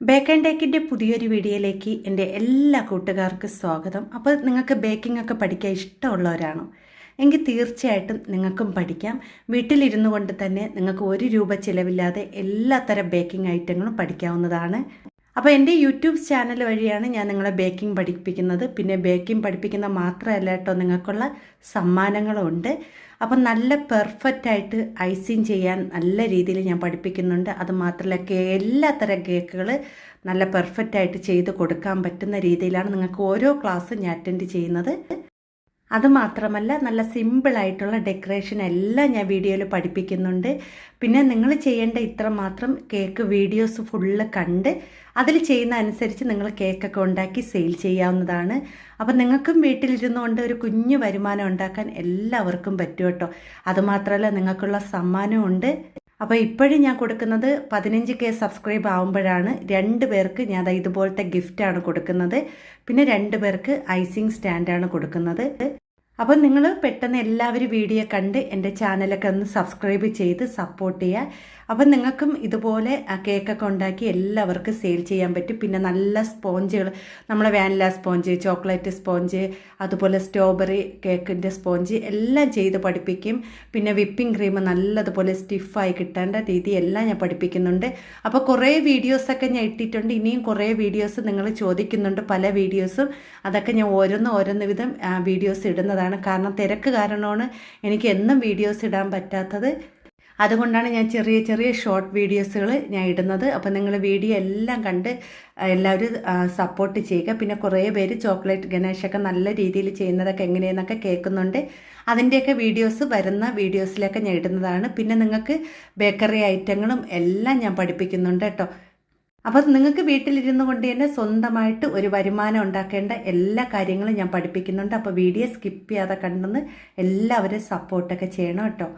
Bake and ടേക്കിൻ്റെ പുതിയൊരു വീഡിയോയിലേക്ക് എൻ്റെ എല്ലാ കൂട്ടുകാർക്കും സ്വാഗതം. അപ്പോൾ നിങ്ങൾക്ക് ബേക്കിംഗ് ഒക്കെ പഠിക്കാൻ ഇഷ്ടമുള്ളവരാണോ എങ്കിൽ തീർച്ചയായിട്ടും നിങ്ങൾക്കും പഠിക്കാം. വീട്ടിലിരുന്നു കൊണ്ട് തന്നെ നിങ്ങൾക്ക് ₹1 ചിലവില്ലാതെ എല്ലാത്തരം ബേക്കിംഗ് ഐറ്റങ്ങളും പഠിക്കാവുന്നതാണ്. അപ്പോൾ എൻ്റെ യൂട്യൂബ് ചാനൽ വഴിയാണ് ഞാൻ നിങ്ങളെ ബേക്കിംഗ് പഠിപ്പിക്കുന്നത്. പിന്നെ ബേക്കിംഗ് പഠിപ്പിക്കുന്ന മാത്രമല്ല കേട്ടോ, നിങ്ങൾക്കുള്ള സമ്മാനങ്ങളും ഉണ്ട്. അപ്പം നല്ല പെർഫെക്റ്റായിട്ട് ഐസിങ് ചെയ്യാൻ നല്ല രീതിയിൽ ഞാൻ പഠിപ്പിക്കുന്നുണ്ട്. അതുമാത്രമല്ല എല്ലാത്തരം കേക്കുകൾ നല്ല പെർഫെക്റ്റായിട്ട് ചെയ്ത് കൊടുക്കാൻ പറ്റുന്ന രീതിയിലാണ് നിങ്ങൾക്ക് ഓരോ ക്ലാസ്സും ഞാൻ അറ്റൻഡ് ചെയ്യുന്നത്. അതുമാത്രമല്ല നല്ല സിമ്പിളായിട്ടുള്ള ഡെക്കറേഷൻ എല്ലാം ഞാൻ വീഡിയോയിൽ പഠിപ്പിക്കുന്നുണ്ട്. പിന്നെ നിങ്ങൾ ചെയ്യേണ്ട ഇത്ര മാത്രം കേക്ക് വീഡിയോസ് ഫുള്ള് കണ്ട് അതിൽ ചെയ്യുന്ന അനുസരിച്ച് നിങ്ങൾ കേക്കൊക്കെ ഉണ്ടാക്കി സെയിൽ ചെയ്യാവുന്നതാണ്. അപ്പം നിങ്ങൾക്കും വീട്ടിലിരുന്നുകൊണ്ട് ഒരു കുഞ്ഞു വരുമാനം ഉണ്ടാക്കാൻ എല്ലാവർക്കും പറ്റും കേട്ടോ. അതുമാത്രമല്ല നിങ്ങൾക്കുള്ള സമ്മാനവും ഉണ്ട്. അപ്പോൾ ഇപ്പോഴും ഞാൻ കൊടുക്കുന്നത് 15K സബ്സ്ക്രൈബ് ആകുമ്പോഴാണ് 2 പേർക്ക് ഞാൻ ഇതുപോലത്തെ ഗിഫ്റ്റാണ് കൊടുക്കുന്നത്. പിന്നെ 2 പേർക്ക് ഐസിങ് സ്റ്റാൻഡാണ് കൊടുക്കുന്നത്. അപ്പം നിങ്ങൾ പെട്ടെന്ന് എല്ലാവരും വീഡിയോ കണ്ട് എൻ്റെ ചാനലൊക്കെ ഒന്ന് സബ്സ്ക്രൈബ് ചെയ്ത് സപ്പോർട്ട് ചെയ്യുക. അപ്പം നിങ്ങൾക്കും ഇതുപോലെ കേക്കൊക്കെ ഉണ്ടാക്കി എല്ലാവർക്കും സെയിൽ ചെയ്യാൻ പറ്റും. പിന്നെ നല്ല സ്പോഞ്ചുകൾ, നമ്മളെ വാനില സ്പോഞ്ച്, ചോക്ലേറ്റ് സ്പോഞ്ച്, അതുപോലെ സ്ട്രോബെറി കേക്കിൻ്റെ സ്പോഞ്ച് എല്ലാം ചെയ്ത് പഠിപ്പിക്കും. പിന്നെ വിപ്പിംഗ് ക്രീം നല്ലതുപോലെ സ്റ്റിഫായി കിട്ടേണ്ട രീതി എല്ലാം ഞാൻ പഠിപ്പിക്കുന്നുണ്ട്. അപ്പോൾ കുറേ വീഡിയോസൊക്കെ ഞാൻ ഇട്ടിട്ടുണ്ട്. ഇനിയും കുറേ വീഡിയോസ് നിങ്ങൾ ചോദിക്കുന്നുണ്ട്, പല വീഡിയോസും. അതൊക്കെ ഞാൻ ഓരോന്ന് വിധം വീഡിയോസ് ഇടുന്നതാണ്. കാരണം തിരക്ക് കാരണമാണ് എനിക്ക് എന്നും വീഡിയോസ് ഇടാൻ പറ്റാത്തത്. അതുകൊണ്ടാണ് ഞാൻ ചെറിയ ഷോർട്ട് വീഡിയോസുകൾ ഞാൻ ഇടുന്നത്. അപ്പോൾ നിങ്ങൾ വീഡിയോ എല്ലാം കണ്ട് എല്ലാവരും സപ്പോർട്ട് ചെയ്യുക. പിന്നെ കുറേ പേര് ചോക്ലേറ്റ് ഗണേശൊക്കെ നല്ല രീതിയിൽ ചെയ്യുന്നതൊക്കെ എങ്ങനെയെന്നൊക്കെ കേൾക്കുന്നുണ്ട്. അതിൻ്റെയൊക്കെ വീഡിയോസ് വരുന്ന വീഡിയോസിലൊക്കെ ഞാൻ ഇടുന്നതാണ്. പിന്നെ നിങ്ങൾക്ക് ബേക്കറി ഐറ്റങ്ങളും എല്ലാം ഞാൻ പഠിപ്പിക്കുന്നുണ്ട് കേട്ടോ. അപ്പോൾ നിങ്ങൾക്ക് വീട്ടിലിരുന്നു കൊണ്ട് തന്നെ സ്വന്തമായിട്ട് ഒരു വരുമാനം ഉണ്ടാക്കേണ്ട എല്ലാ കാര്യങ്ങളും ഞാൻ പഠിപ്പിക്കുന്നുണ്ട്. അപ്പോൾ വീഡിയോ സ്കിപ്പ് ചെയ്യാതെ കണ്ടെന്ന് എല്ലാവരും സപ്പോർട്ടൊക്കെ ചെയ്യണം കേട്ടോ.